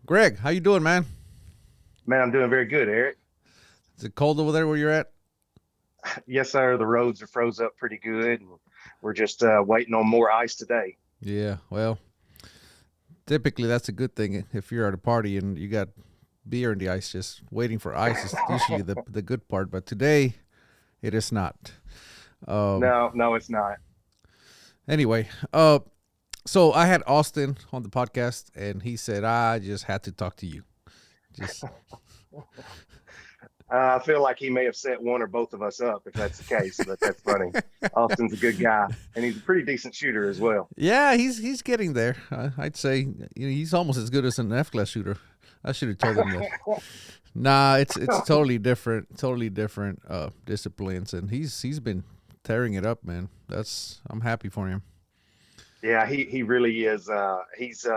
Greg, how you doing, man? Man, I'm doing very good, Eric. Is it cold over there where you're at? Yes, sir. The roads are froze up pretty good, and we're just waiting on more ice today. Yeah, well, typically that's a good thing if you're at a party and you got beer in the ice. Just waiting for ice is usually the good part, but today it is not. Um, No, no, it's not. anyway, so I had Austin on the podcast, and he said I just had to talk to you. Just I feel like he may have set one or both of us up if that's the case, but that's funny. Austin's a good guy, and he's a pretty decent shooter as well. yeah, he's getting there. I'd say he's almost as good as an F class shooter. I should have told him that. Nah, it's totally different disciplines, and he's been tearing it up, man. I'm happy for him. Yeah, he really is. He's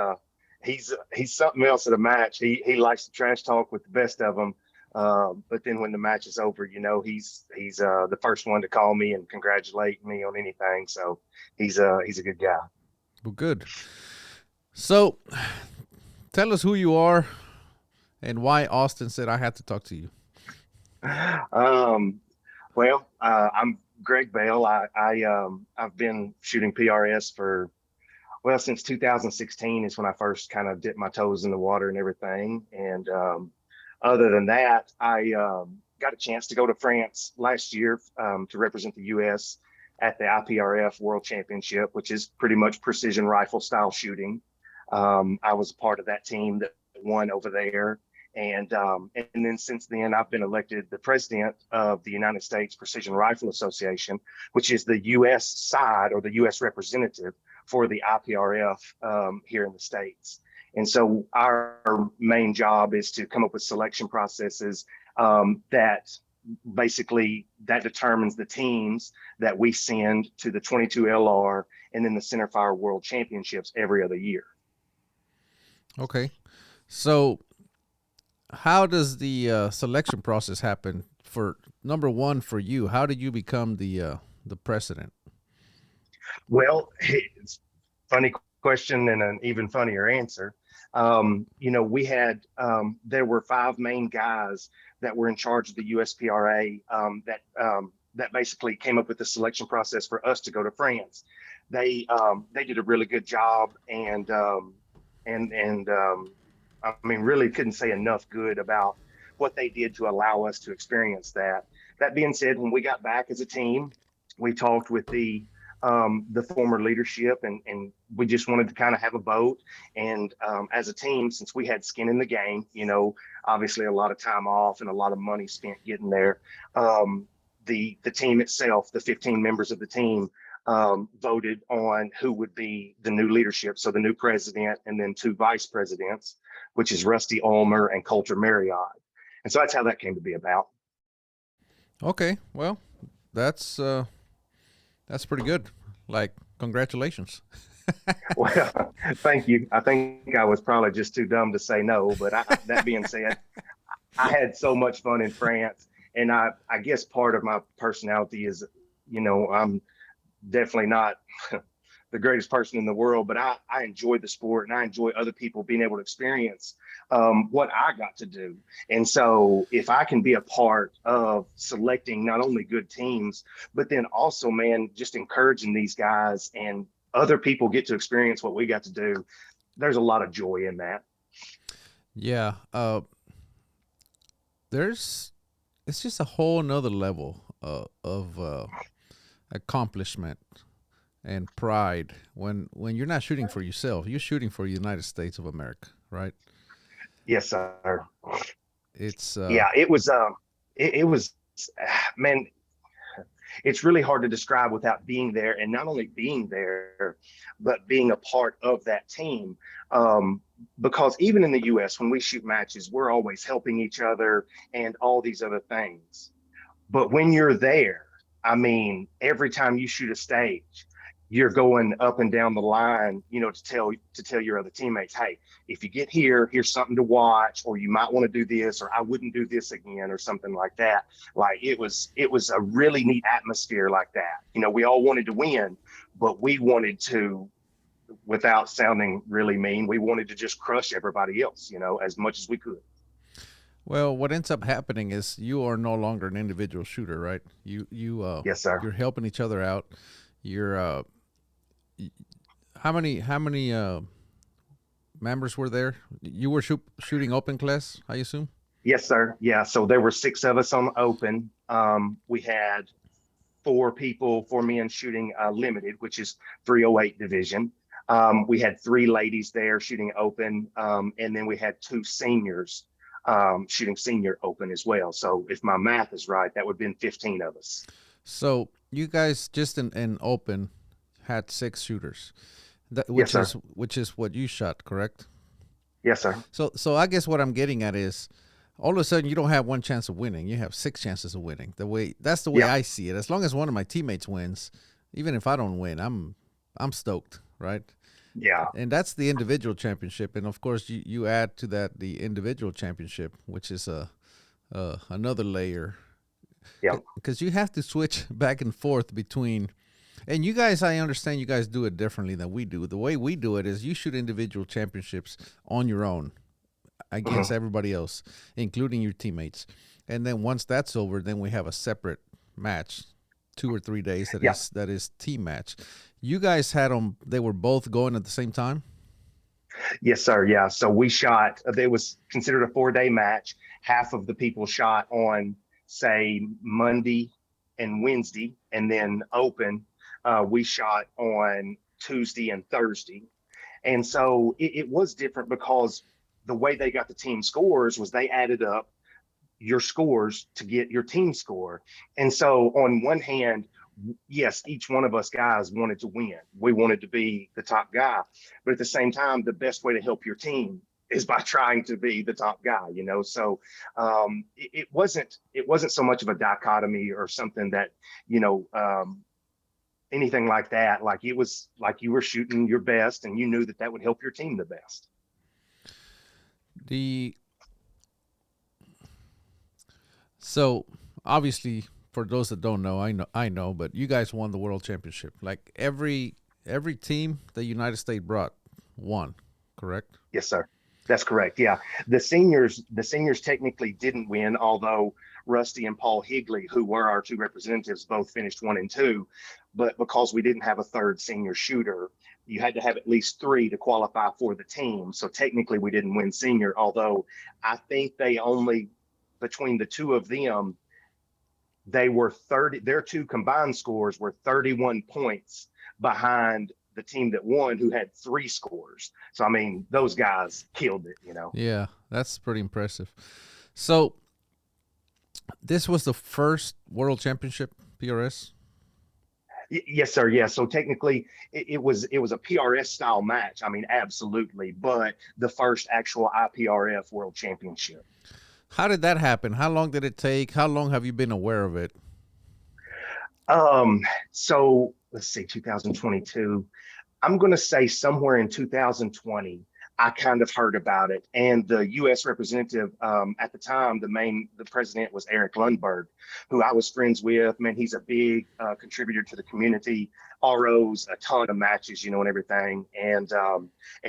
something else at a match. He likes to trash talk with the best of them. But then when the match is over, he's the first one to call me and congratulate me on anything. So he's a good guy. Well, good. So, tell us who you are and why Austin said I had to talk to you. Um, I'm Greg Bale. I've been shooting PRS for since 2016 is when I first kind of dipped my toes in the water and everything. And other than that, I got a chance to go to France last year to represent the U.S. at the IPRF World Championship, which is pretty much precision rifle style shooting. I was a part of that team that won over there. And then since then, I've been elected the president of the United States Precision Rifle Association, which is the U.S. side or the U.S. representative for the IPRF here in the States. And so our main job is to come up with selection processes that basically that determines the teams that we send to the 22 LR and then the Centerfire World Championships every other year. Okay. So, how does the selection process happen for number one for you? How did you become the president? Well, it's a funny question and an even funnier answer. We had there were five main guys that were in charge of the USPRA that basically came up with the selection process for us to go to France. They did a really good job, and I mean, really couldn't say enough good about what they did to allow us to experience that. That being said, when we got back as a team, we talked with the former leadership, and we just wanted to kind of have a vote. And as a team, since we had skin in the game, obviously a lot of time off and a lot of money spent getting there. The team itself, the 15 members of the team, voted on who would be the new leadership. So the new president and then two vice presidents, which is Rusty Ulmer and Coulter Marriott. And so that's how that came to be about. Okay, well, that's uh, that's pretty good. Like, congratulations. Well, thank you. I think I was probably just too dumb to say no. But that being said, I had so much fun in France. And I guess part of my personality is, I'm definitely not the greatest person in the world, but I enjoy the sport and I enjoy other people being able to experience what I got to do. And so if I can be a part of selecting not only good teams, but then also, man, just encouraging these guys and other people get to experience what we got to do, there's a lot of joy in that. Yeah, there's it's just a whole nother level of accomplishment and pride when you're not shooting for yourself. You're shooting for the United States of America, right? Yes, sir. It's Yeah, it was, man, it's really hard to describe without being there, and not only being there but being a part of that team. Because even in the US, when we shoot matches, we're always helping each other and all these other things. But when you're there, I mean, every time you shoot a stage, you're going up and down the line, to tell your other teammates, hey, if you get here, here's something to watch, or you might want to do this, or I wouldn't do this again, or something like that. Like it was a really neat atmosphere like that. We all wanted to win, but we wanted to without sounding really mean, we wanted to just crush everybody else, as much as we could. Well, what ends up happening is you are no longer an individual shooter, right? Yes, sir. You're helping each other out. You're how many members were there? You were shooting open class, I assume. Yes, sir. Yeah. So there were six of us on open. We had four men shooting limited, which is 308 division. We had three ladies there shooting open, and then we had two seniors shooting senior open as well. So if my math is right, that would have been 15 of us. So you guys just in open had six shooters, that, Yes, sir. which is what you shot, correct? Yes, sir. So I guess what I'm getting at is, all of a sudden you don't have one chance of winning. You have six chances of winning. That's the way Yeah. I see it. As long as one of my teammates wins, even if I don't win, I'm stoked, right? Yeah. And that's the individual championship. And of course, you add to that the individual championship, which is another layer, Yeah. because you have to switch back and forth between. And you guys, I understand you guys do it differently than we do. The way we do it is you shoot individual championships on your own against Mhm. everybody else, including your teammates. And then once that's over, then we have a separate match, 2 or 3 days Yeah. that is team match. You guys had them; they were both going at the same time. Yes, sir. Yeah. So we shot, it was considered a 4 day match. Half of the people shot on, say, Monday and Wednesday, and then open. We shot on Tuesday and Thursday. And so it was different because the way they got the team scores was they added up your scores to get your team score. And so on one hand, yes, each one of us guys wanted to win. We wanted to be the top guy. But at the same time, the best way to help your team is by trying to be the top guy. So it wasn't so much of a dichotomy or something that, you know, anything like that. Like it was like you were shooting your best and you knew that that would help your team the best. The So obviously, for those that don't know, I know, but you guys won the world championship. Like every team the United States brought won, correct? Yes, sir. That's correct. Yeah. The seniors technically didn't win, although Rusty and Paul Higley, who were our two representatives, both finished 1 and 2. But because we didn't have a third senior shooter, you had to have at least three to qualify for the team. So technically we didn't win senior, although I think they only, between the two of them, they were 30, their two combined scores were 31 points behind the team that won, who had three scores. So I mean, those guys killed it. Yeah, that's pretty impressive. So this was the first world championship PRS. Yes, sir. Yeah. So technically, it was a PRS style match. I mean, absolutely, but the first actual IPRF World Championship. How did that happen? How long did it take? How long have you been aware of it? Um, so let's see, 2022. I'm going to say somewhere in 2020, I kind of heard about it. And the U.S. representative at the time, the president was Eric Lundberg, who I was friends with. Man, he's a big contributor to the community, ROs a ton of matches, and everything. And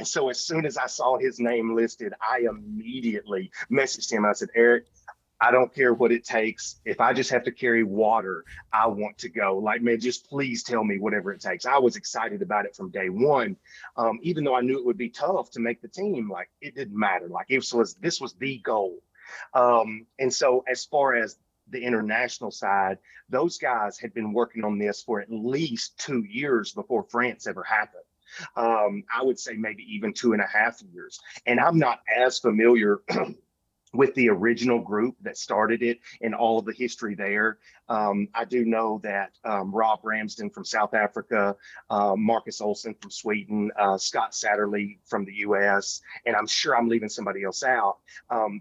so as soon as I saw his name listed, I immediately messaged him. I said, Eric, I don't care what it takes. If I just have to carry water, I want to go. Like, man, just please tell me whatever it takes. I was excited about it from day one, even though I knew it would be tough to make the team. Like, it didn't matter. Like, this was the goal. And so, as far as the international side, those guys had been working on this for at least 2 years before France ever happened. I would say maybe even 2.5 years. And I'm not as familiar with the original group that started it and all of the history there. I do know that Rob Ramsden from South Africa, Marcus Olsen from Sweden, Scott Satterley from the US, and I'm sure I'm leaving somebody else out.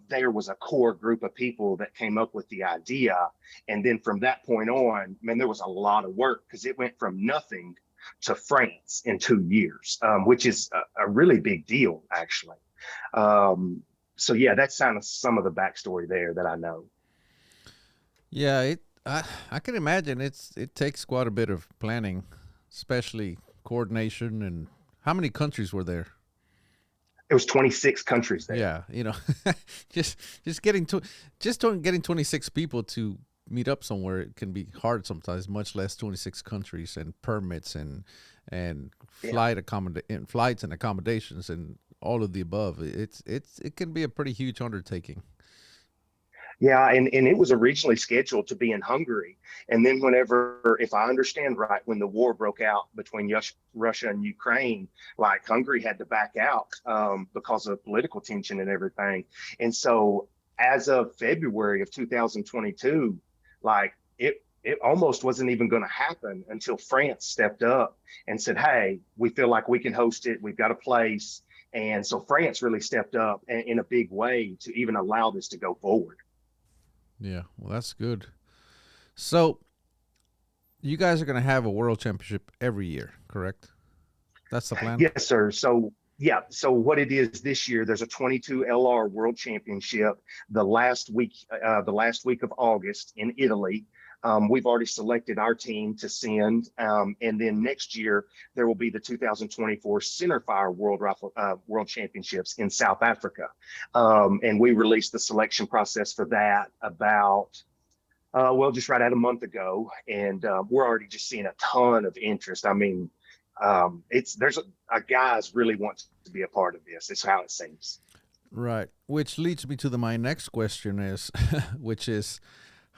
There was a core group of people that came up with the idea. And then from that point on, man, there was a lot of work because it went from nothing to France in 2 years, which is a really big deal, actually. Um, so yeah, that's kind of some of the backstory there that I know. Yeah, I can imagine it takes quite a bit of planning, especially coordination and How many countries were there? There was 26 countries there. Yeah, just just getting to getting 26 people to meet up somewhere can be hard sometimes, much less 26 countries and permits and Yeah. flights and accommodations and all of the above. It can be a pretty huge undertaking. Yeah, and it was originally scheduled to be in Hungary. And then whenever, if I understand right, when the war broke out between Russia and Ukraine, like Hungary had to back out because of political tension and everything. And so as of February of 2022, like it almost wasn't even going to happen until France stepped up and said, "Hey, we feel like we can host it. We've got a place." And so France really stepped up in a big way to even allow this to go forward. Yeah, well, that's good. So you guys are going to have a world championship every year, correct? That's the plan. Yes, sir. So yeah, so what it is this year, there's a 22 LR World Championship the last week of August in Italy. We've already selected our team to send, and then next year there will be the 2024 Centerfire World Championships in South Africa, and we released the selection process for that about well, just right at a month ago, and we're already just seeing a ton of interest. I mean, it's there's a guys really want to be a part of this. It's how it seems. Right. Which leads me to my next question is, which is,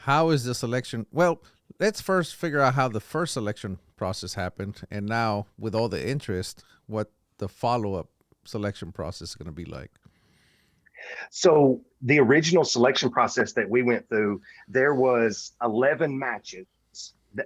how is the selection? Well, let's first figure out how the first selection process happened, and now with all the interest, what the follow up selection process is going to be like. So the original selection process that we went through, there was 11 matches,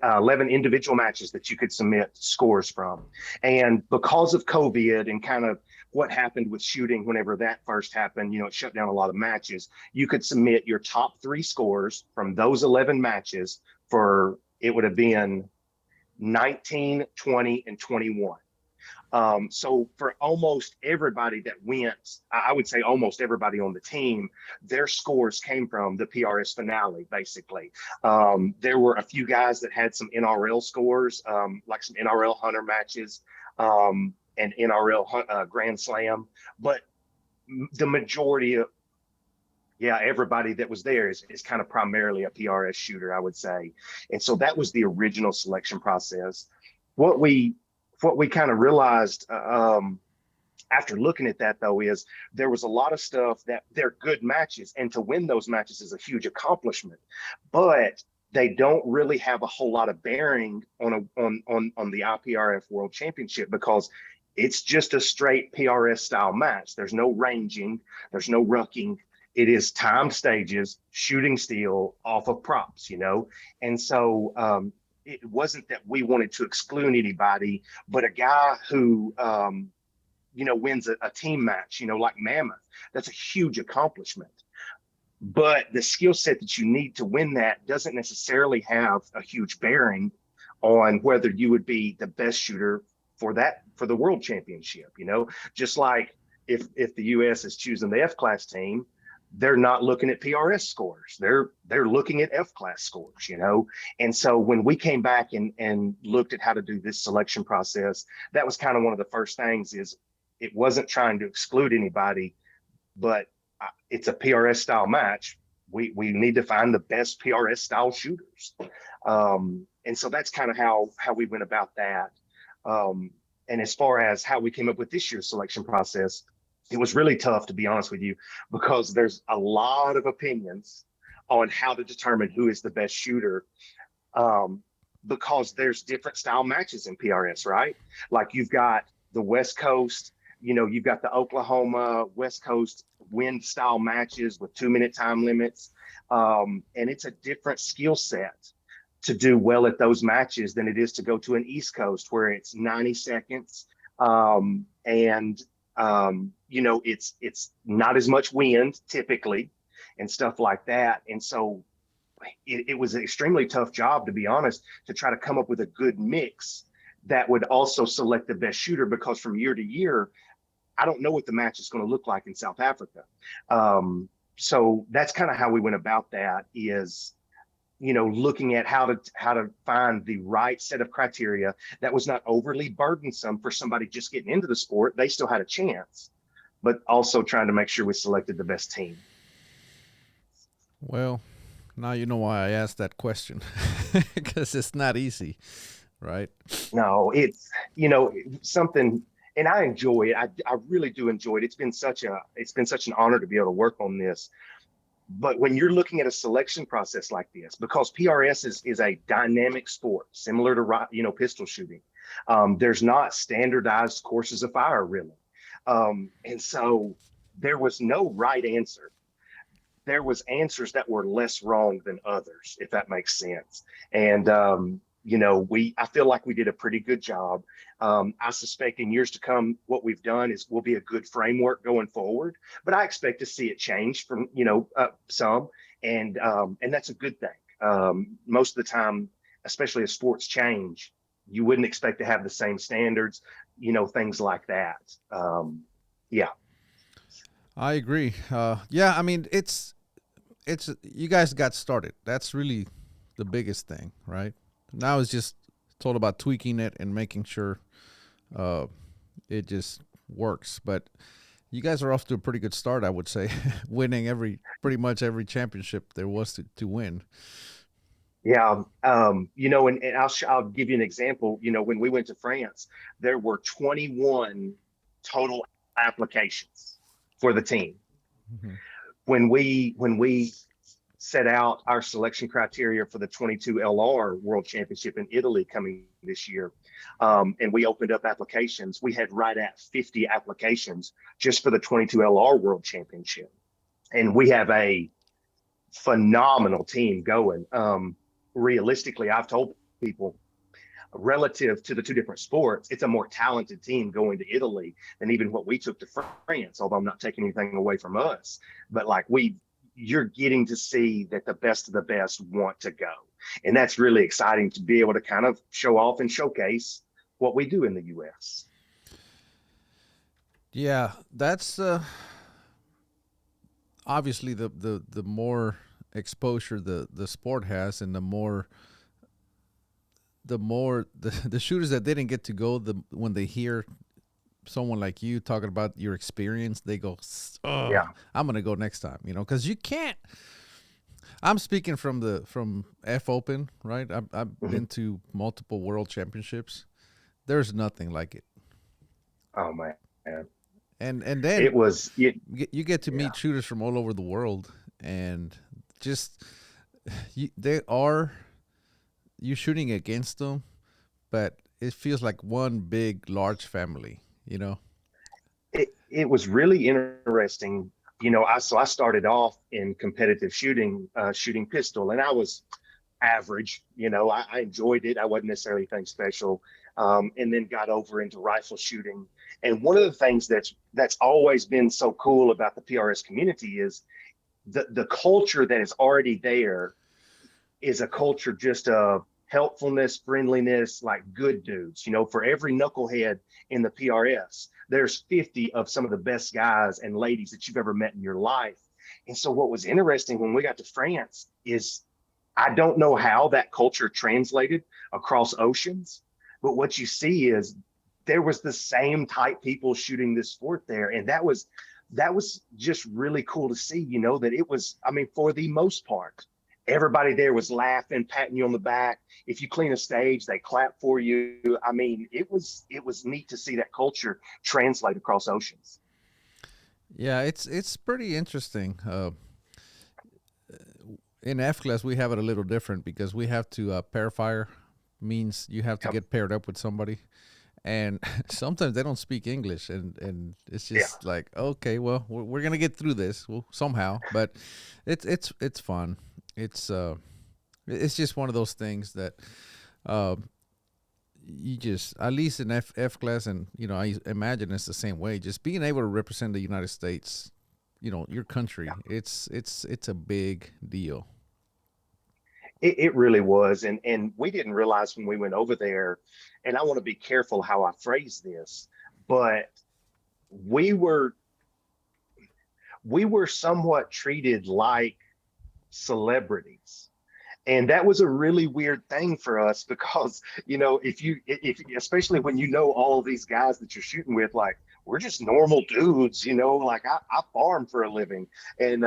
11 individual matches that you could submit scores from. And because of COVID and kind of what happened with shooting whenever that first happened, it shut down a lot of matches. You could submit your top three scores from those 11 matches for it would have been 19, 20, and 21. So for almost everybody that went, I would say almost everybody on the team, their scores came from the PRS finale, basically. There were a few guys that had some NRL scores, like some NRL Hunter matches and NRL Grand Slam, but the majority of yeah, everybody that was there is kind of primarily a PRS shooter, I would say. And so that was the original selection process. What we what we kind of realized after looking at that though is there was a lot of stuff that they're good matches, and to win those matches is a huge accomplishment, but they don't really have a whole lot of bearing on the IPRF World Championship because it's just a straight PRS style match. There's no ranging, there's no rucking. It is time stages, shooting steel off of props. And so it wasn't that we wanted to exclude anybody, but a guy who wins a team match, like Mammoth, that's a huge accomplishment. But the skill set that you need to win that doesn't necessarily have a huge bearing on whether you would be the best shooter for the world championship. Just like if the US is choosing the F class team, they're not looking at PRS scores. They're looking at F class scores. And so when we came back and looked at how to do this selection process, that was kind of one of the first things is it wasn't trying to exclude anybody, but it's a PRS style match. We need to find the best PRS style shooters. And so that's kind of how we went about that. And as far as how we came up with this year's selection process, it was really tough, to be honest with you, because there's a lot of opinions on how to determine who is the best shooter. Because there's different style matches in PRS, right? Like you've got the West Coast, you've got the Oklahoma West Coast wind style matches with 2-minute time limits. And it's a different skill set to do well at those matches than it is to go to an East Coast where it's 90 seconds. And it's not as much wind typically and stuff like that. And so it was an extremely tough job, to be honest, to try to come up with a good mix that would also select the best shooter, because from year to year, I don't know what the match is going to look like in South Africa. So that's kind of how we went about that is, looking at how to find the right set of criteria that was not overly burdensome for somebody just getting into the sport. They still had a chance, but also trying to make sure we selected the best team. Well, now you know why I asked that question because it's not easy, right? No, it's something, and I enjoy it. I really do enjoy it. It's been such an honor to be able to work on this. But when you're looking at a selection process like this, because PRS is a dynamic sport, similar to pistol shooting, there's not standardized courses of fire really, and so there was no right answer. There was answers that were less wrong than others, if that makes sense. And I feel like we did a pretty good job. I suspect in years to come, what we've done is will be a good framework going forward. But I expect to see it change from some, and that's a good thing. Most of the time, especially as sports change, you wouldn't expect to have the same standards, things like that. Yeah. I agree. Yeah, I mean, it's you guys got started. That's really the biggest thing, right? Now it's just told about tweaking it and making sure uh, it just works. But you guys are off to a pretty good start, I would say, winning pretty much every championship there was to win. Yeah, and I'll give you an example. When we went to France, there were 21 total applications for the team. Mhm. When we set out our selection criteria for the 22 LR World Championship in Italy coming this year, and we opened up applications, we had right at 50 applications just for the 22 LR World Championship, and we have a phenomenal team going. Realistically, I've told people relative to the two different sports, it's a more talented team going to Italy than even what we took to France, although I'm not taking anything away from us. But like you're getting to see that the best of the best want to go. And that's really exciting to be able to kind of show off and showcase what we do in the US. Yeah, that's obviously the more exposure the sport has, and the more the shooters that didn't get to go, when they hear someone like you talking about your experience, they go, "Oh, Yeah. I'm gonna go next time," because you can't. I'm speaking from F Open, right? I've Mhm. been to multiple world championships. There's nothing like it, Oh man. and It then was it, you get to yeah. meet shooters from all over the world, and just they are you shooting against them, but it feels like one big large family, you know. It was really interesting. I started off in competitive shooting, shooting pistol, and I was average. I enjoyed it. I wasn't necessarily anything special, and then got over into rifle shooting. And one of the things that's always been so cool about the PRS community is the culture that is already there is a culture just of helpfulness, friendliness, like good dudes. For every knucklehead in the PRS, there's 50 of some of the best guys and ladies that you've ever met in your life. And so, what was interesting when we got to France is I don't know how that culture translated across oceans, but what you see is there was the same type people shooting this sport there, and that was just really cool to see. That it was. I mean, for the most part, everybody there was laughing, patting you on the back. If you clean a stage, they clap for you. I mean, it was neat to see that culture translate across oceans. Yeah, it's pretty interesting. In F class, we have it a little different because we have to pair fire, means you have to Yep. get paired up with somebody, and sometimes they don't speak English, and it's Yeah. just like, okay, well, we're gonna get through this, well, somehow, but it's fun. It's it's just one of those things that uh, you just, at least in F class, and I imagine it's the same way. Just being able to represent the United States, your country, it's a big deal. It really was. And we didn't realize when we went over there, and I want to be careful how I phrase this, but we were we were somewhat treated like celebrities. And that was a really weird thing for us because, if especially when all these guys that you're shooting with, like we're just normal dudes, like I farm for a living. And,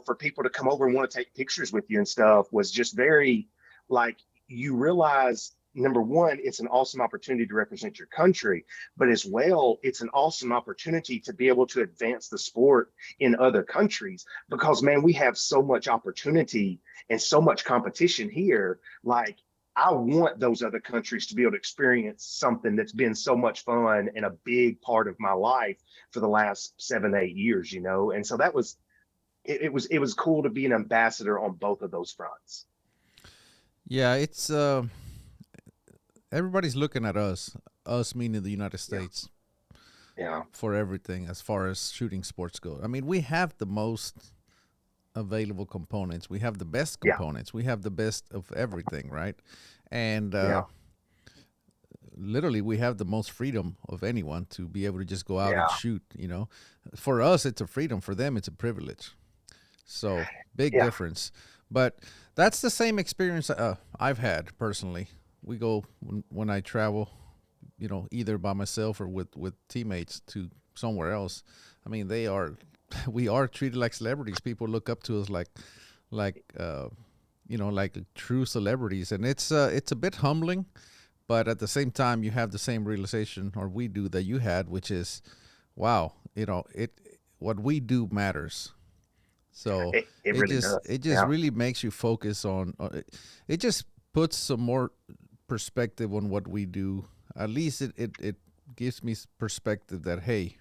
for people to come over and want to take pictures with you and stuff was just very like, you realize, number one, it's an awesome opportunity to represent your country, but as well, it's an awesome opportunity to be able to advance the sport in other countries because, man, we have so much opportunity and so much competition here. Like, I want those other countries to be able to experience something that's been so much fun and a big part of my life for the last 7, 8 years, And so it was cool to be an ambassador on both of those fronts. Yeah, it's everybody's looking at us meaning the United Yeah. States, Yeah. for everything as far as shooting sports go. I mean, we have the most available components. We have the best Yeah. components. We have the best of everything, right? And Yeah. literally, we have the most freedom of anyone to be able to just go out and Yeah. shoot. For us, it's a freedom. For them, it's a privilege. So big Yeah. difference. But that's the same experience I've had personally. We go when I travel, either by myself or with teammates to somewhere else. I mean, we are treated like celebrities. People look up to us like like true celebrities, and it's a bit humbling. But at the same time, you have the same realization, or we do, that you had, which is, wow, it what we do matters. So It really does. it just Yeah. really makes you focus on. It just puts some more perspective on what we do. At least it gives me perspective that, hey,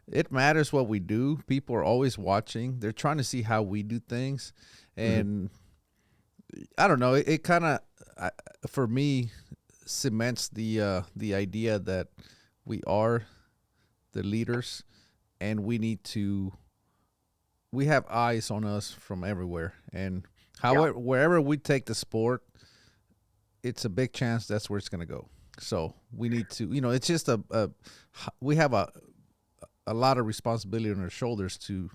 it matters what we do. People are always watching. They're trying to see how we do things, Mhm. and I don't know. It kind of, for me, cements the idea that we are the leaders, and we have eyes on us from everywhere, and Yeah. however wherever we take the sport, it's a big chance that's where it's going to go. So we need to, it's just we have a lot of responsibility on our shoulders to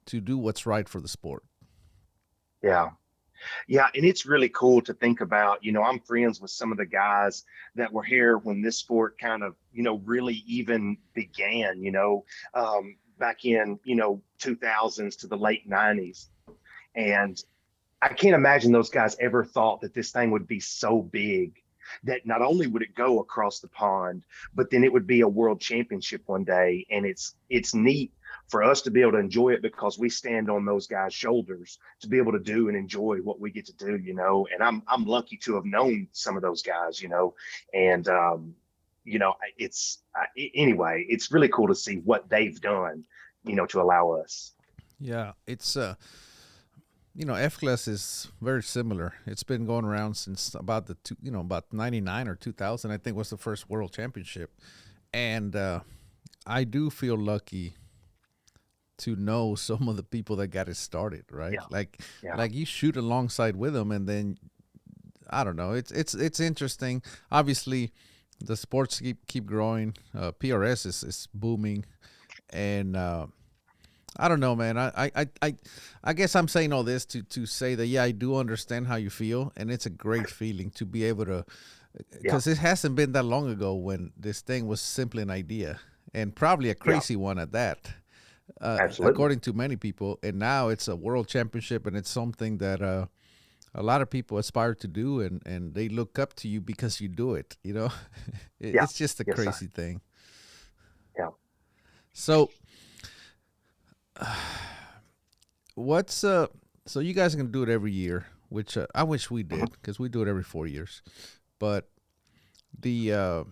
do what's right for the sport. Yeah. Yeah, and it's really cool to think about. I'm friends with some of the guys that were here when this sport kind of, really even began, back in, 2000s to the late 90s. And I can't imagine those guys ever thought that this thing would be so big that not only would it go across the pond, but then it would be a world championship one day. And it's neat for us to be able to enjoy it because we stand on those guys' shoulders to be able to do and enjoy what we get to do, And I'm lucky to have known some of those guys, and anyway, it's really cool to see what they've done, to allow us. Yeah, it's F class is very similar. It's been going around since about about 99 or 2000. I think was the first world championship, and I do feel lucky to know some of the people that got it started. Right, Yeah. like Yeah. you shoot alongside with them, and then I don't know. It's interesting. Obviously, the sports keep growing. PRS is booming, and I don't know, man. I guess I'm saying all this to say that, yeah, I do understand how you feel, and it's a great feeling to be able to, Yeah. because it hasn't been that long ago when this thing was simply an idea, and probably a Yeah. crazy one at that, Absolutely. according to many people. And now it's a world championship, and it's something that a lot of people aspire to do, and they look up to you because you do it. Yeah. It's just a Yes, sir. crazy thing. Yeah. So what's so you guys are gonna do it every year, which I wish we Mhm. did because we do it every 4 years. But the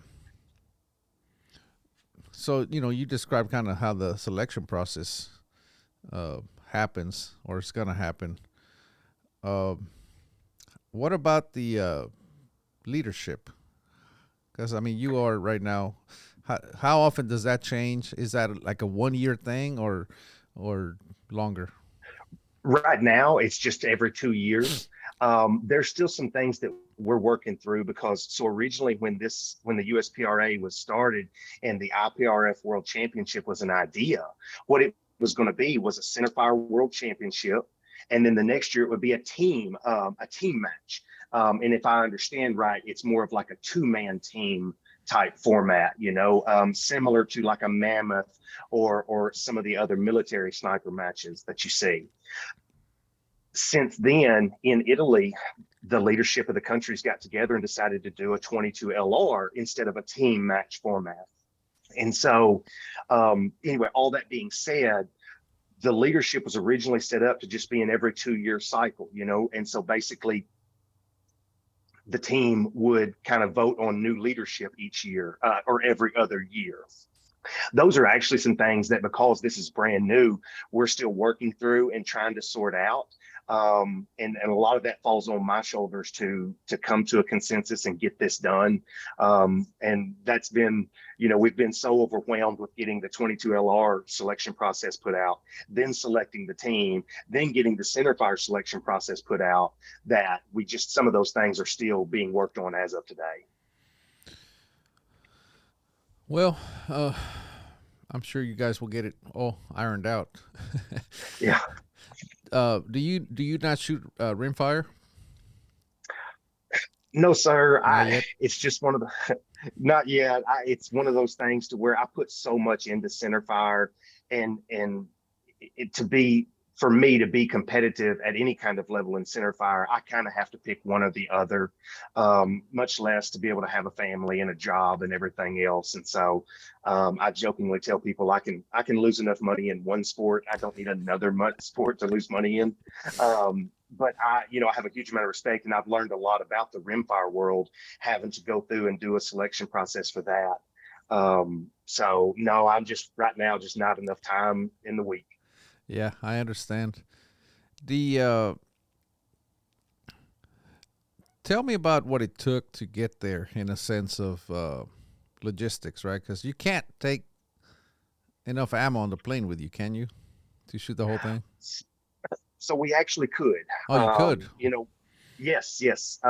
so you described kind of how the selection process happens, or it's gonna happen. Um, what about the leadership? Because I mean, you are right now. How often does that change? Is that like a 1 year thing, or longer? Right now, it's just every 2 years. There's still some things that we're working through because so originally when the USPRA was started and the IPRF World Championship was an idea, what it was going to be was a centerfire World Championship, and then the next year it would be a team match. And if I understand right, it's more of like a two-man team type format, similar to like a mammoth or some of the other military sniper matches that you see. Since then, in Italy, the leadership of the countries got together and decided to do a 22 LR instead of a team match format. And so, anyway, all that being said, the leadership was originally set up to just be an every 2 year cycle, and so basically the team would kind of vote on new leadership each year or every other year. Those are actually some things that, because this is brand new, we're still working through and trying to sort out. And a lot of that falls on my shoulders to come to a consensus and get this done. And that's been, we've been so overwhelmed with getting the 22LR selection process put out, then selecting the team, then getting the centerfire selection process put out, that some of those things are still being worked on as of today. Well, I'm sure you guys will get it all ironed out. Yeah. Do you not shoot rimfire? No, sir. Not yet. It's just one of the, not yet. It's one of those things to where I put so much into center fire, and it to be for me to be competitive at any kind of level in center fire, I kind of have to pick one or the other, much less to be able to have a family and a job and everything else. And so, I jokingly tell people I can lose enough money in one sport. I don't need another sport to lose money in. But I have a huge amount of respect, and I've learned a lot about the rimfire world, having to go through and do a selection process for that. So no, I'm just right now just not enough time in the week. Yeah, I understand. The Tell me about what it took to get there in a sense of logistics, right? Because you can't take enough ammo on the plane with you, can you, to shoot the whole thing? So we actually could. Oh, you could. Yes, yes.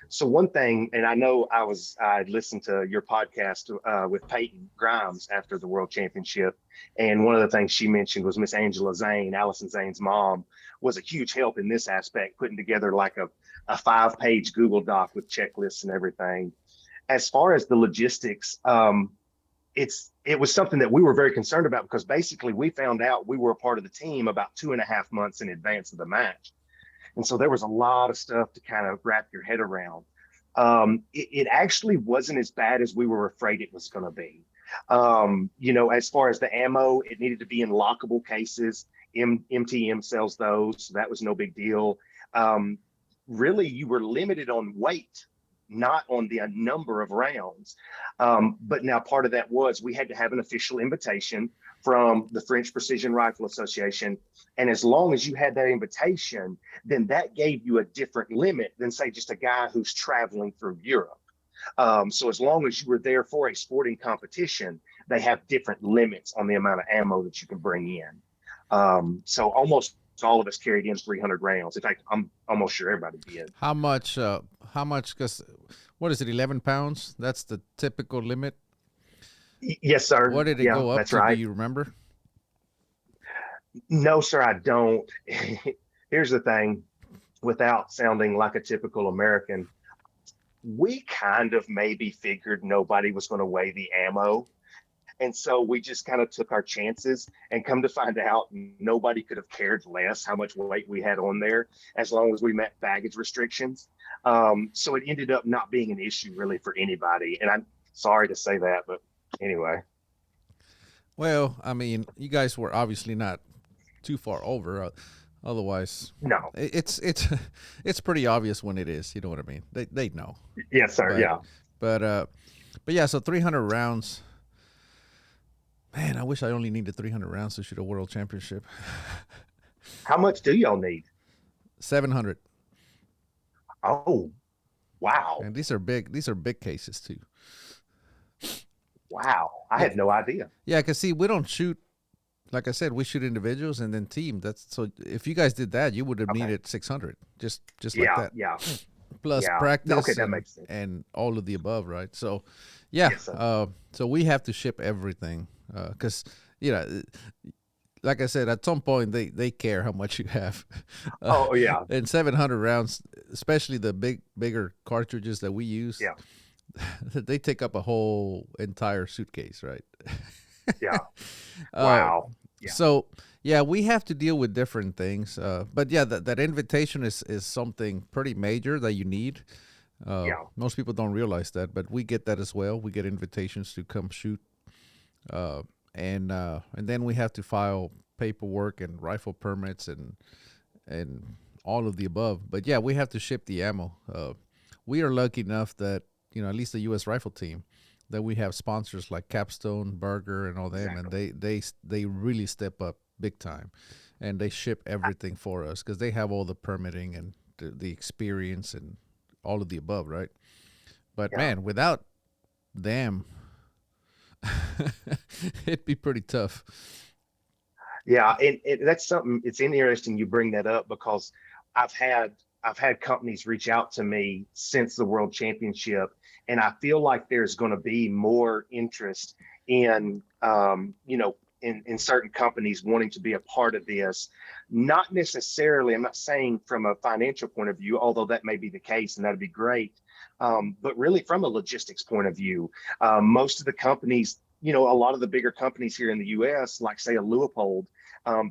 So one thing, and I know I listened to your podcast with Peyton Grimes after the World Championship, and one of the things she mentioned was Miss Angela Zane, Allison Zane's mom, was a huge help in this aspect, putting together like a 5-page Google Doc with checklists and everything. As far as the logistics, it was something that we were very concerned about, because basically we found out we were a part of the team about 2.5 months in advance of the match. And so there was a lot of stuff to kind of wrap your head around. It actually wasn't as bad as we were afraid it was going to be. As far as the ammo, it needed to be in lockable cases. MTM sells those, so that was no big deal. Really, you were limited on weight, not on the number of rounds. But now part of that was we had to have an official invitation from the French Precision Rifle Association. And as long as you had that invitation, then that gave you a different limit than, say, just a guy who's traveling through Europe. So as long as you were there for a sporting competition, they have different limits on the amount of ammo that you can bring in. So almost all of us carried in 300 rounds. In fact, I'm almost sure everybody did. How much? How much? Because what is it? 11 pounds. That's the typical limit. Yes, sir. What did it Yeah, go up that's to? right. Do you remember? No, sir, I don't. Here's the thing, without sounding like a typical American, we kind of maybe figured nobody was going to weigh the ammo. And so we just kind of took our chances, and come to find out nobody could have cared less how much weight we had on there, as long as we met baggage restrictions. So it ended up not being an issue really for anybody. And I'm sorry to say that, but anyway. Well, I mean, you guys were obviously not too far over. Otherwise, No. it's it's pretty obvious when it is. You know what I mean? They know. Yes, sir. But Yeah. but yeah. So 300 rounds. Man, I wish I only needed 300 rounds to shoot a world championship. How much do y'all need? 700. Oh, wow. And these are big. These are big cases too. Wow. I Yeah, had no idea. yeah. Cause see, we don't shoot. Like I said, we shoot individuals and then team. That's so. If you guys did that, you would have Okay. needed 600. Just like Yeah. that. Yeah. Plus Yeah. Okay. practice That makes sense. and all of the above, right? So, yeah. Yes, sir. So we have to ship everything because you know, like I said, at some point they care how much you have. uh, Oh yeah, and 700 rounds, especially the bigger cartridges that we use, yeah, they take up a whole entire suitcase, right? yeah. uh, Wow. Yeah, so yeah, we have to deal with different things. But yeah, that invitation is something pretty major that you need. yeah, Most people don't realize that, but we get that as well. We get invitations to come shoot, uh, and then we have to file paperwork and rifle permits and all of the above. But yeah, we have to ship the ammo. We are lucky enough that at least the U.S. rifle team, that we have sponsors like Capstone, Burger, and all them, and exactly. they really step up big time, and they ship everything for us because they have all the permitting and the experience and all of the above, right? But Yeah. man, without them, it'd be pretty tough. Yeah, and that's something. It's interesting you bring that up because I've had I've had companies reach out to me since the World Championship, and I feel like there's going to be more interest in in certain companies wanting to be a part of this. Not necessarily, I'm not saying from a financial point of view, although that may be the case, and that'd be great. But really from a logistics point of view, most of the companies, a lot of the bigger companies here in the U.S., like say a Leupold,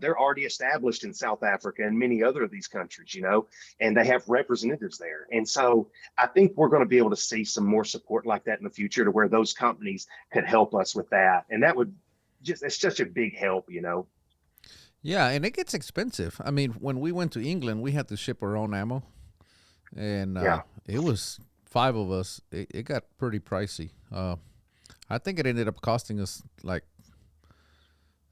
they're already established in South Africa and many other of these countries, and they have representatives there. And so I think we're going to be able to see some more support like that in the future to where those companies could help us with that. And that would it's such a big help. Yeah, and it gets expensive. I mean, when we went to England, we had to ship our own ammo, and Yeah. it was five of us. It got pretty pricey. I think it ended up costing us like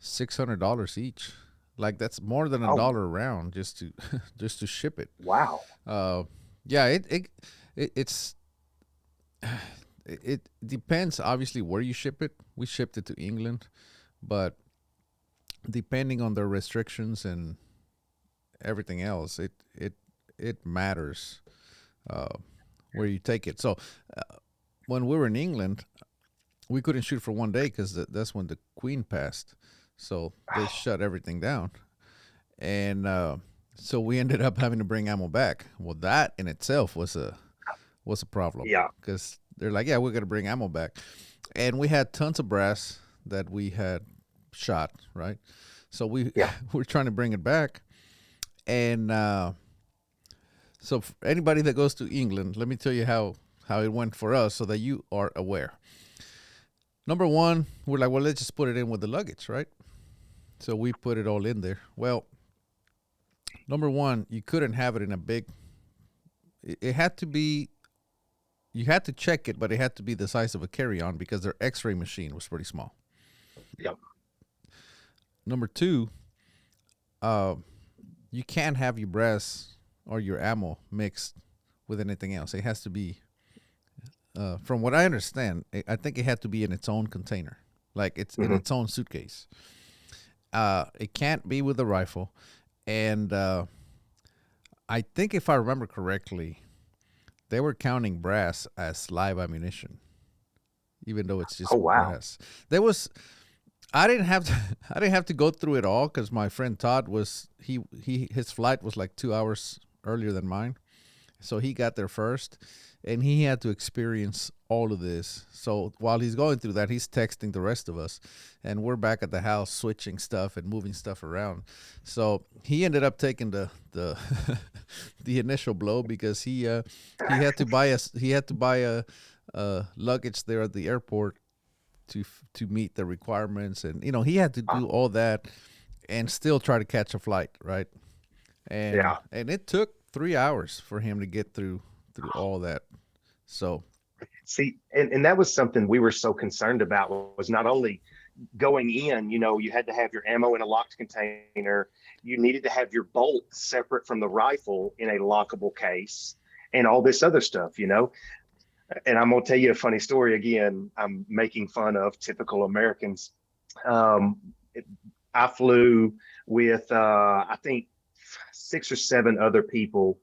$600 each. Like that's more than a Oh, dollar a round just to just to ship it. wow. Uh, yeah, it's it depends obviously where you ship it. We shipped it to England, but depending on the restrictions and everything else, it matters uh, where you take it. So when we were in England, we couldn't shoot for one day because that's when the Queen passed. So they shut everything down, and so we ended up having to bring ammo back. Well, that in itself was a problem Yeah. because they're like, yeah, we're gonna bring ammo back, and we had tons of brass that we had shot, right? So we Yeah. we're trying to bring it back, and so for anybody that goes to England, let me tell you how it went for us, so that you are aware. Number one, we're like, well, let's just put it in with the luggage, right? So we put it all in there. Well, number one, you couldn't have it in a big. It had to be. You had to check it, but it had to be the size of a carry-on because their X-ray machine was pretty small. Yeah. Number two, uh, you can't have your brass or your ammo mixed with anything else. It has to be, from what I understand, I think it had to be in its own container, like it's in Hmm. its own suitcase. It can't be with the rifle, and I think if I remember correctly, they were counting brass as live ammunition, even though it's Oh, just wow. brass. There was I didn't have to I didn't have to go through it all because my friend Todd was his flight was like 2 hours earlier than mine, so he got there first, and he had to experience all of this. So while he's going through that, he's texting the rest of us, and we're back at the house switching stuff and moving stuff around. So he ended up taking the the initial blow because he had to buy a luggage there at the airport to meet the requirements, and he had to Uh, do all that and still try to catch a flight, right? and yeah. and it took 3 hours for him to get through all that. So See, and that was something we were so concerned about was not only going in, you had to have your ammo in a locked container. You needed to have your bolt separate from the rifle in a lockable case and all this other stuff. And I'm going to tell you a funny story again. I'm making fun of typical Americans. Um, I flew with, I think, 6 or 7 other people.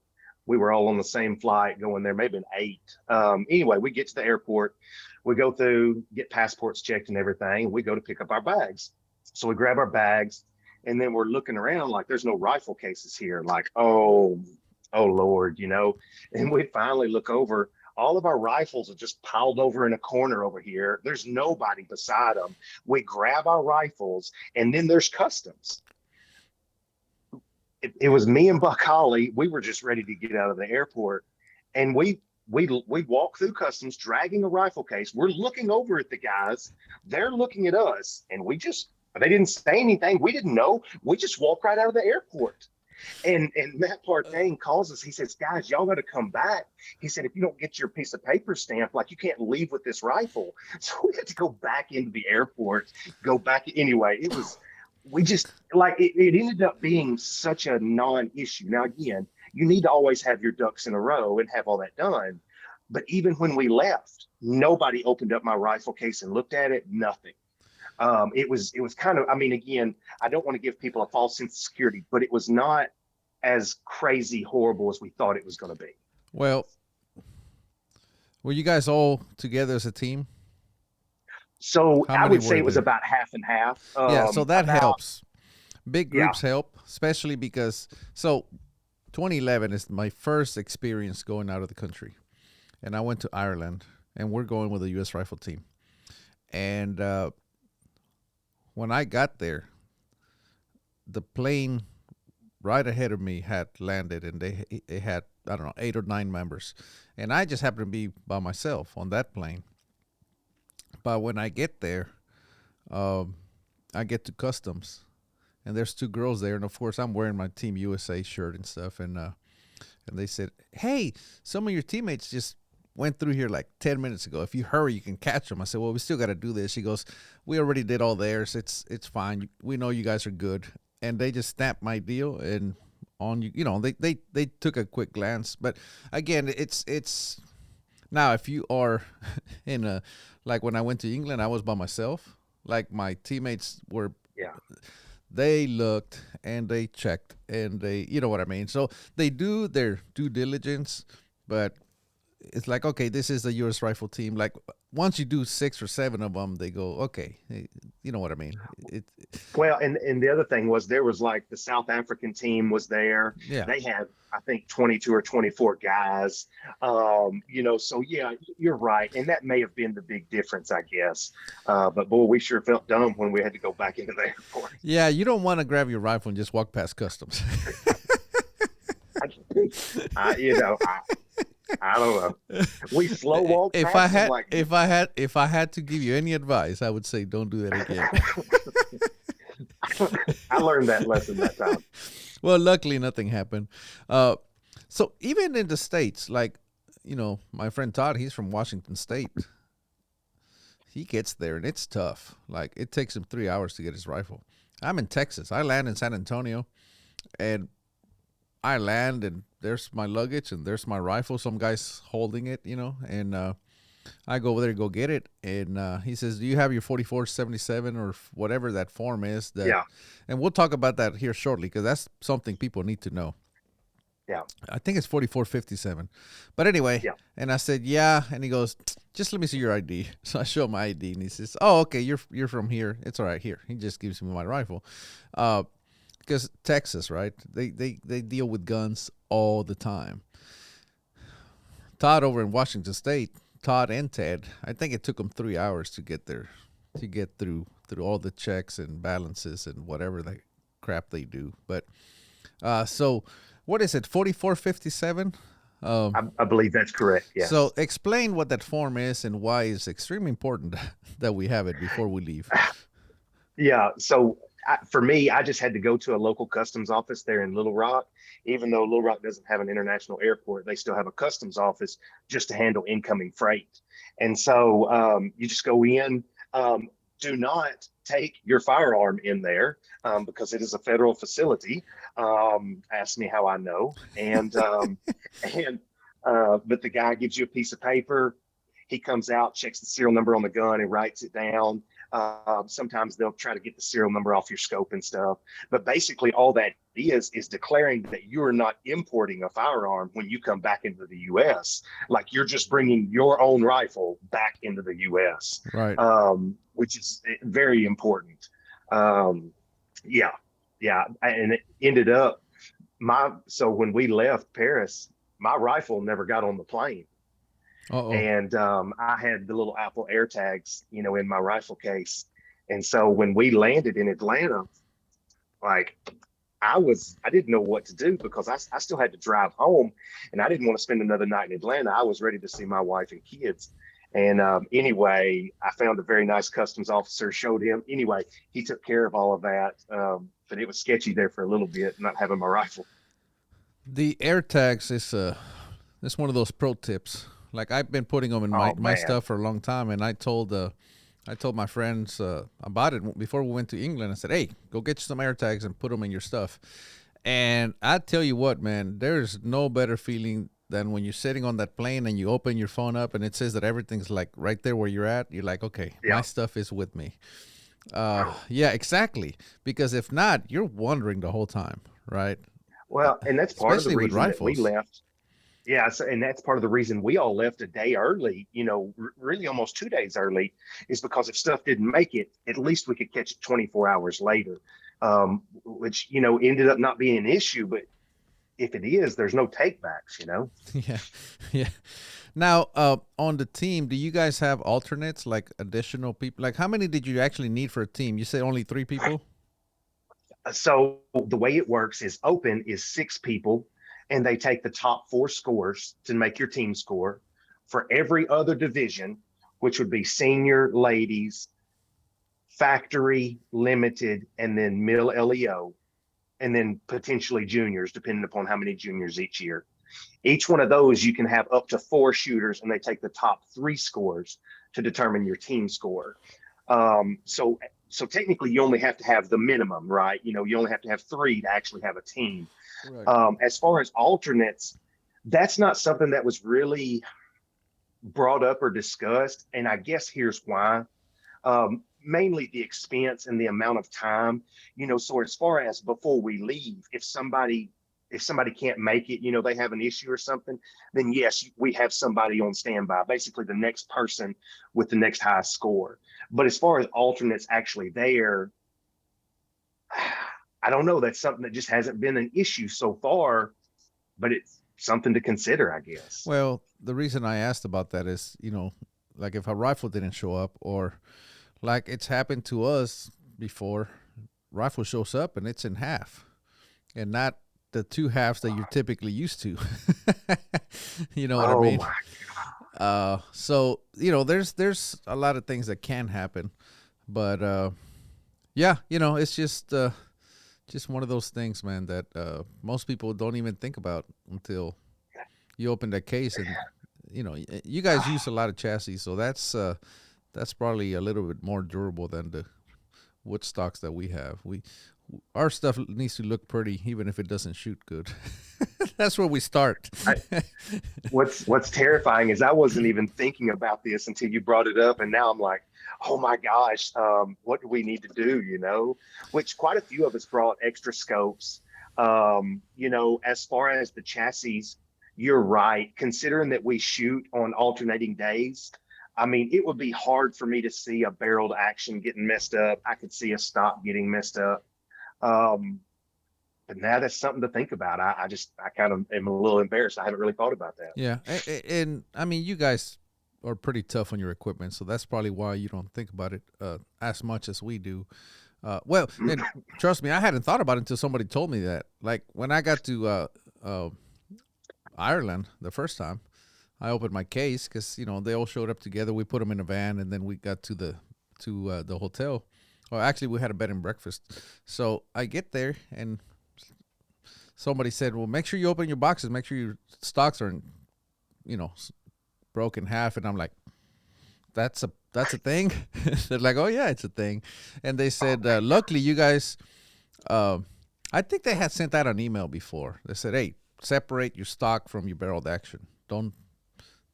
We were all on the same flight going there, maybe an eight. Anyway, we get to the airport, we go through, get passports checked and everything. We go to pick up our bags. So we grab our bags, And then we're looking around like there's no rifle cases here. Like, oh Lord, you know. And we finally look over. All of our rifles are just piled over in a corner over here. There's nobody beside them. We grab our rifles, and then there's customs. It was me and Buck Holly. We were just ready to get out of the airport, and we walk through customs, dragging a rifle case. We're looking over at the guys. They're looking at us, and they didn't say anything. We didn't know. We just walked right out of the airport. And Matt Partain calls us. He says, "Guys, y'all got to come back." He said, "If you don't get your piece of paper stamped, like you can't leave with this rifle." So we had to go back into the airport, go back anyway. It was we just like it ended up being such a non-issue. Now again, you need to always have your ducks in a row and have all that done. But even when we left, nobody opened up my rifle case and looked at it. Nothing. It was kind of, I mean, again, I don't want to give people a false sense of security, but it was not as crazy horrible as we thought it was going to be. Well, were you guys all together as a team? So How I many would say were it was there? about half and half. Yeah, so that About helps. Big yeah, groups help, especially because 2011 is my first experience going out of the country, and I went to Ireland, and we're going with the U.S. rifle team. And when I got there, the plane right ahead of me had landed, and they had, I don't know, 8 or 9 members, and I just happened to be by myself on that plane. But when I get there, um, I get to customs, and there's 2 girls there, and of course I'm wearing my Team USA shirt and stuff, and they said, "Hey, some of your teammates just went through here like 10 minutes ago. If you hurry, you can catch them." I said, "Well, we still got to do this." She goes, "We already did all theirs. It's fine. We know you guys are good." And they just stamped my deal, and on they took a quick glance, but again, it's now if you are in a, like when I went to England, I was by myself. Like my teammates were, yeah. they looked and they checked and they, you know what I mean. So they do their due diligence, but it's like, okay, this is the U.S. rifle team. Like once you do 6 or 7 of them, they go, okay, you know what I mean. Well, and the other thing was there was like the South African team was there. Yeah. They had, I think, 22 or 24 guys. So yeah, you're right. And that may have been the big difference, I guess. But boy, we sure felt dumb when we had to go back into the airport. Yeah, you don't want to grab your rifle and just walk past customs. I, you know, I, I don't know. We slow walked if I past them had like if I had to give you any advice, I would say don't do that again. I learned that lesson that time. Well, luckily nothing happened. So even in the States, like, my friend Todd, he's from Washington State. He gets there and it's tough. Like it takes him 3 hours to get his rifle. I'm in Texas. I land in San Antonio, and I land and there's my luggage and there's my rifle. Some guy's holding it, and I go over there to go get it, and he says, "Do you have your 4477 or whatever that form is?" That, Yeah, and we'll talk about that here shortly because that's something people need to know. yeah, I think it's 4457, but anyway. yeah. And I said, "Yeah," and he goes, "Just let me see your ID." So I show him my ID, and he says, "Oh, okay, you're from here. It's all right here." He just gives me my rifle, because Texas, right? They deal with guns all the time. Todd over in Washington State, Todd and Ted, I think it took them 3 hours to get there, to get through all the checks and balances and whatever the crap they do. But so what is it? 4457. I believe that's correct. So Yes. explain what that form is and why it's extremely important that we have it before we leave. Yeah. So for me, I just had to go to a local customs office there in Little Rock. Even though Little Rock doesn't have an international airport, they still have a customs office just to handle incoming freight. And so you just go in. Do not take your firearm in there because it is a federal facility. Ask me how I know. And but the guy gives you a piece of paper. He comes out, checks the serial number on the gun, and writes it down. Sometimes they'll try to get the serial number off your scope and stuff. But basically, all that is declaring that you are not importing a firearm when you come back into the U.S. Like you're just bringing your own rifle back into the U.S., Right. which is very important. Yeah. yeah, and it ended up so when we left Paris, my rifle never got on the plane. Uh oh. And I had the little Apple AirTags, in my rifle case. And so when we landed in Atlanta, like I didn't know what to do because I still had to drive home and I didn't want to spend another night in Atlanta. I was ready to see my wife and kids. And anyway, I found a very nice customs officer, showed him. Anyway, he took care of all of that. But it was sketchy there for a little bit, not having my rifle. The air tags is it's one of those pro tips. Like I've been putting them in my Oh my man. stuff for a long time, and I told my friends about it before we went to England. I said, "Hey, go get you some air tags and put them in your stuff." And I tell you what, man, there's no better feeling than when you're sitting on that plane and you open your phone up and it says that everything's like right there where you're at. You're like, okay, my Yeah. stuff is with me. Yeah, exactly. Because if not, you're wondering the whole time, right? Well, and that's part of the Especially with reason that we rifles. left. Yeah, so, and that's part of the reason we all left a day early, really almost 2 days early, is because if stuff didn't make it, at least we could catch it 24 hours later, which, ended up not being an issue. But if it is, there's no takebacks. Yeah, yeah. Now, on the team, do you guys have alternates, like additional people? Like, how many did you actually need for a team? You say only 3 people? So the way it works is open is 6 people, and they take the top 4 scores to make your team score. For every other division, which would be senior, ladies, factory, limited, and then middle LEO, and then potentially juniors, depending upon how many juniors each year. Each one of those, you can have up to 4 shooters, and they take the top 3 scores to determine your team score. So technically, you only have to have the minimum, right? You only have to have 3 to actually have a team. Right. As far as alternates, that's not something that was really brought up or discussed, and I guess here's why. Mainly the expense and the amount of time. So as far as before we leave, if somebody can't make it, they have an issue or something, then yes, we have somebody on standby, basically the next person with the next high score. But as far as alternates actually there, I don't know. That's something that just hasn't been an issue so far, but it's something to consider, I guess. Well, the reason I asked about that is, like if a rifle didn't show up, or like it's happened to us before, rifle shows up and it's in half, and not the two halves that you're typically used to. You know what I Oh mean? my. So there's a lot of things that can happen, but yeah, it's just one of those things, man, that most people don't even think about until you open that case. And you guys use a lot of chassis, so that's probably a little bit more durable than the wood stocks that we have. Our stuff needs to look pretty, even if it doesn't shoot good. That's where we start. I, what's terrifying is I wasn't even thinking about this until you brought it up, and now I'm like, oh my gosh, what do we need to do? Which quite a few of us brought extra scopes. As far as the chassis, you're right. Considering that we shoot on alternating days, I mean, it would be hard for me to see a barreled action getting messed up. I could see a stock getting messed up. Um, but now that's something to think about. I kind of am a little embarrassed. I haven't really thought about that. Yeah, and I mean, you guys are pretty tough on your equipment, so that's probably why you don't think about it as much as we do. Well, and trust me, I hadn't thought about it until somebody told me that. Like when I got to Ireland the first time, I opened my case because they all showed up together. We put them in a van, and then we got to the hotel. Well, actually, we had a bed and breakfast. So I get there, and somebody said, "Well, make sure you open your boxes. Make sure your stocks aren't, you know, broken half." And I'm like, "That's a thing." They're like, "Oh yeah, it's a thing." And they Oh said, man. "Luckily, you guys." Uh, I think they had sent out an email before. They said, "Hey, separate your stock from your barreled action.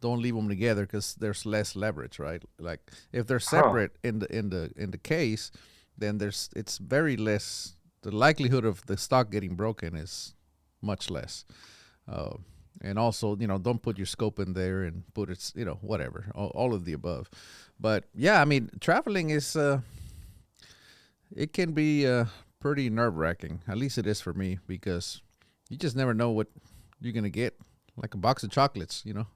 Don't leave them together because there's less leverage, right? Like if they're Huh. separate in the case, then it's very less. The likelihood of the stock getting broken is much less. Uh, and also, don't put your scope in there and put it, whatever, all of the above. But yeah, I mean, traveling is it can be pretty nerve wracking. At least it is for me because you just never know what you're gonna get. Like a box of chocolates, you know.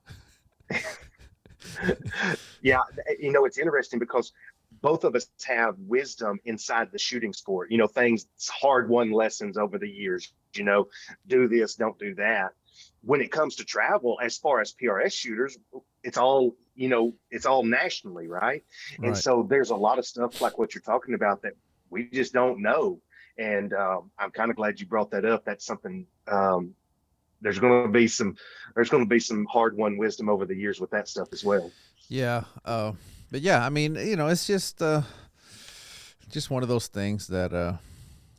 Yeah, it's interesting because both of us have wisdom inside the shooting sport. Things, hard won lessons over the years. Do this, don't do that. When it comes to travel, as far as PRS shooters, it's all nationally, right? And Right. so there's a lot of stuff like what you're talking about that we just don't know. And I'm kind of glad you brought that up. That's something. There's going to be some there's going to be some hard won wisdom over the years with that stuff as well. Yeah. But yeah, I mean, it's just one of those things that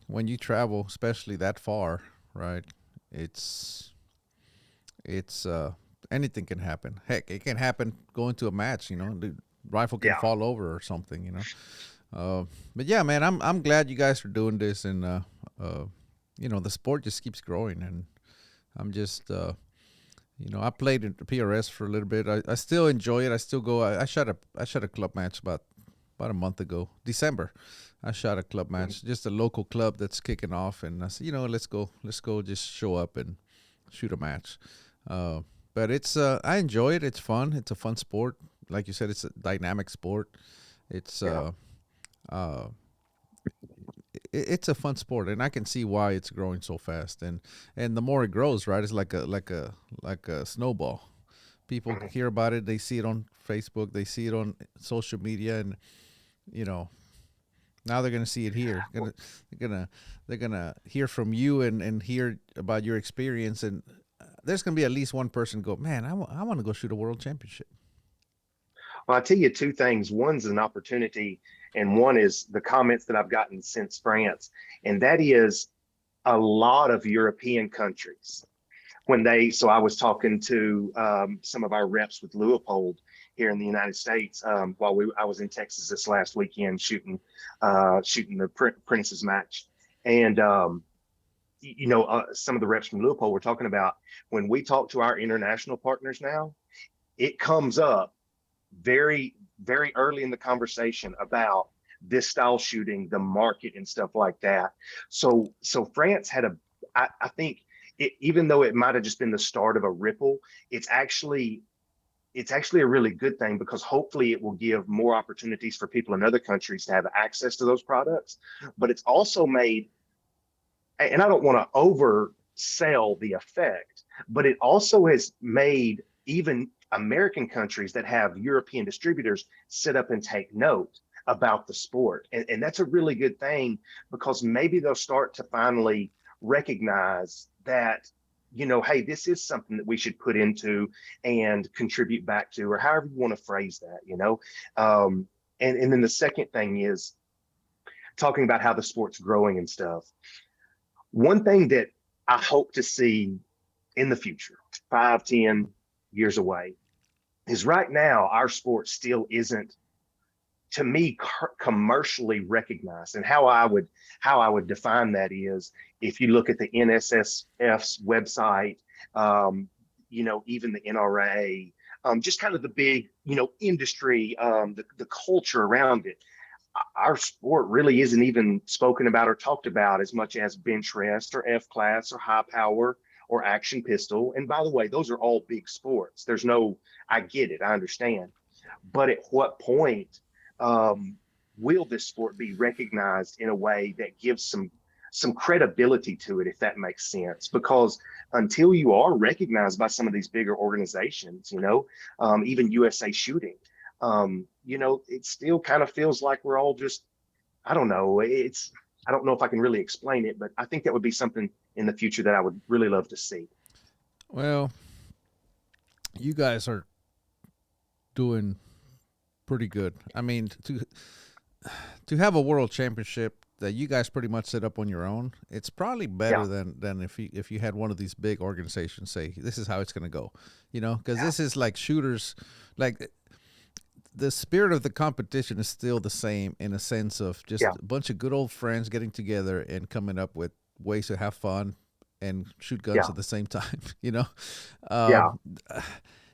when you travel, especially that far, right? It's it's anything can happen. Heck, it can happen going to a match. The rifle can Yeah. fall over or something. But yeah, man, I'm glad you guys are doing this, and uh, the sport just keeps growing, and I'm just I played in the PRS for a little bit. I still enjoy it. I still go. I shot a club match about a month ago, December. I shot a club Mhm. match, just a local club that's kicking off, and I said, let's go, just show up and shoot a match. Uh, but I enjoy it. It's fun. It's a fun sport. Like you said, it's a dynamic sport. It's Yeah. uh, it's a fun sport, and I can see why it's growing so fast. And the more it grows, right, it's like a snowball. People Mhm. hear about it, they see it on Facebook, they see it on social media, and you know now they're gonna see it here. They're gonna they're gonna hear from you and hear about your experience, and there's gonna be at least one person go, man, I want to go shoot a world championship. Well, I tell you two things. One's an opportunity, and one is the comments that I've gotten since France, and that is a lot of European countries. So I was talking to some of our reps with Leopold here in the United States while I was in Texas this last weekend shooting the apprentices match, and some of the reps from Leopold were talking about when we talk to our international partners now, it comes up very, very early in the conversation about this style shooting, the market and stuff like that. So France had I think even though it might have just been the start of a ripple, it's actually it's actually a really good thing because hopefully it will give more opportunities for people in other countries to have access to those products. But it's also made, and I don't want to oversell the effect, but it also has made even American countries that have European distributors sit up and take note about the sport. And that's a really good thing because maybe they'll start to finally recognize that, hey, this is something that we should put into and contribute back to, or however you want to phrase that. And then the second thing is talking about how the sport's growing and stuff. One thing that I hope to see in the future, 5, 10 years away, is right now our sport still isn't, to me, commercially recognized. And how I would define that is if you look at the NSSF's website, um, even the NRA, just kind of the big, industry, the culture around it, our sport really isn't even spoken about or talked about as much as bench rest or F class or high power or action pistol. And by the way, those are all big sports. I get it, I understand. But at what point um, will this sport be recognized in a way that gives some credibility to it, if that makes sense? Because until you are recognized by some of these bigger organizations, even USA Shooting, it still kind of feels like we're all just, I don't know. I don't know if I can really explain it, but I think that would be something in the future that I would really love to see. Well, you guys are doing pretty good. I mean, to have a world championship that you guys pretty much set up on your own, it's probably Yeah, better than if you had one of these big organizations say this is how it's going to go, because yeah, this is like shooters, like the spirit of the competition is still the same in a sense of yeah, just a bunch of good old friends getting together and coming up with ways to have fun and shoot guns yeah, at the same time. yeah. Um,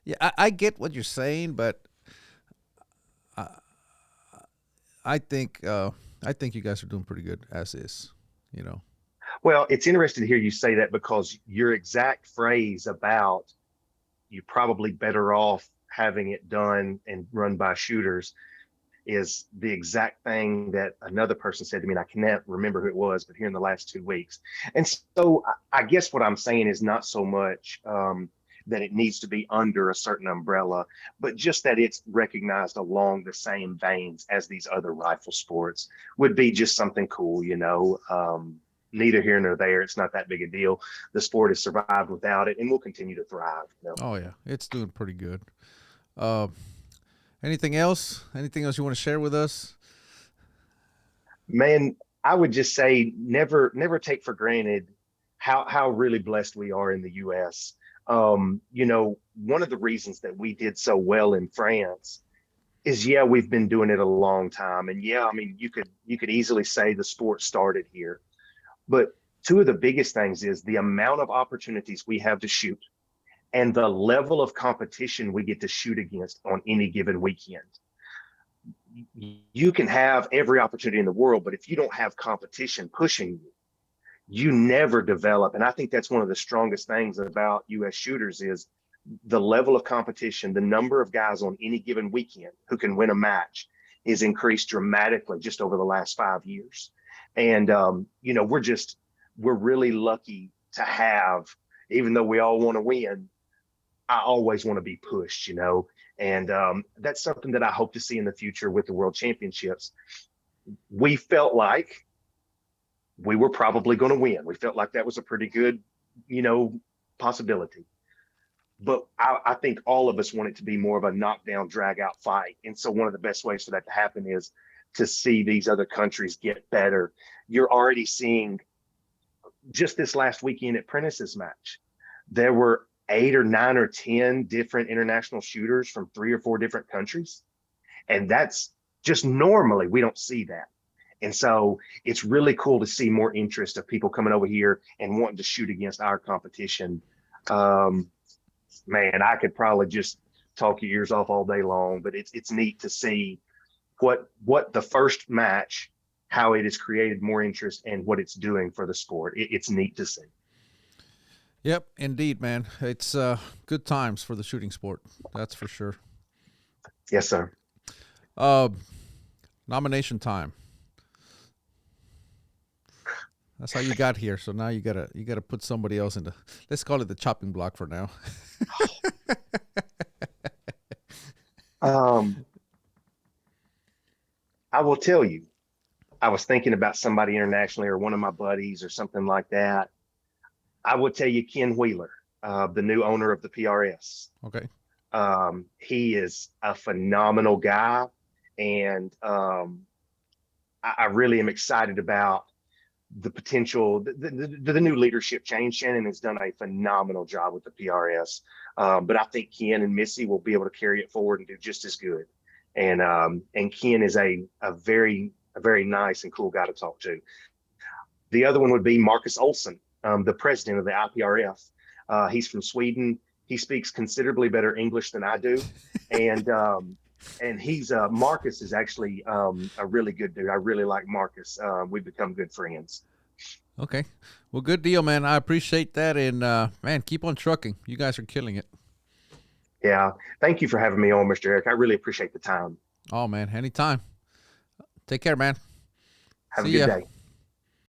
yeah, I get what you're saying, but I, I think you guys are doing pretty good as is. You know. Well, it's interesting to hear you say that because your exact phrase about you're probably better off having it done and run by shooters is the exact thing that another person said to me. And I cannot remember who it was, but here in the last 2 weeks. And so I guess what I'm saying is not so much that it needs to be under a certain umbrella, but just that it's recognized along the same veins as these other rifle sports would be just something cool, you know. Neither here nor there. It's not that big a deal. The sport has survived without it and will continue to thrive. You know? Oh yeah, it's doing pretty good. Uh, anything else? Anything else you want to share with us? Man, I would just say never take for granted how really blessed we are in the US. You know, one of the reasons that we did so well in France is yeah, we've been doing it a long time. And yeah, I mean you could easily say the sport started here. But two of the biggest things is the amount of opportunities we have to shoot and the level of competition we get to shoot against on any given weekend. You can have every opportunity in the world, but if you don't have competition pushing you, you never develop. And I think that's one of the strongest things about US shooters is the level of competition, the number of guys on any given weekend who can win a match is increased dramatically just over the last 5 years. And you know, we're really lucky to have, even though we all want to win, I always want to be pushed, you know. And that's something that I hope to see in the future with the World Championships. We felt like we were probably going to win. We felt like that was a pretty good, you know, possibility. But I think all of us want it to be more of a knockdown, drag out fight. And so one of the best ways for that to happen is to see these other countries get better. You're already seeing just this last weekend at Prentice's match, there were 8 or 9 or 10 different international shooters from 3 or 4 different countries. And that's just normally we don't see that. And so it's really cool to see more interest of people coming over here and wanting to shoot against our competition. Um, Man, I could probably just talk your ears off all day long, but it's neat to see what the first match, how it has created more interest and what it's doing for the sport. It's neat to see. Yep, indeed, man. It's good times for the shooting sport. That's for sure. Yes, sir. Uh, nomination time. That's how you got here. So now you gotta put somebody else in the. Let's call it the chopping block for now. Um, I will tell you, I was thinking about somebody internationally or one of my buddies or something like that. I will tell you Ken Wheeler, the new owner of the PRS. Okay. He is a phenomenal guy, and I really am excited about the potential, the new leadership change. Shannon has done a phenomenal job with the PRS, but I think Ken and Missy will be able to carry it forward and do just as good. And Ken is a very nice and cool guy to talk to. The other one would be Marcus Olson, the president of the IPRF. He's from Sweden. He speaks considerably better English than I do, and he's Marcus is actually a really good dude. I really like Marcus. We've become good friends. Okay. Well, good deal, man. I appreciate that, and man, keep on trucking. You guys are killing it. Yeah, thank you for having me on, Mr. Eric. I really appreciate the time. Oh man, anytime. Take care, man. Have a See good ya. day.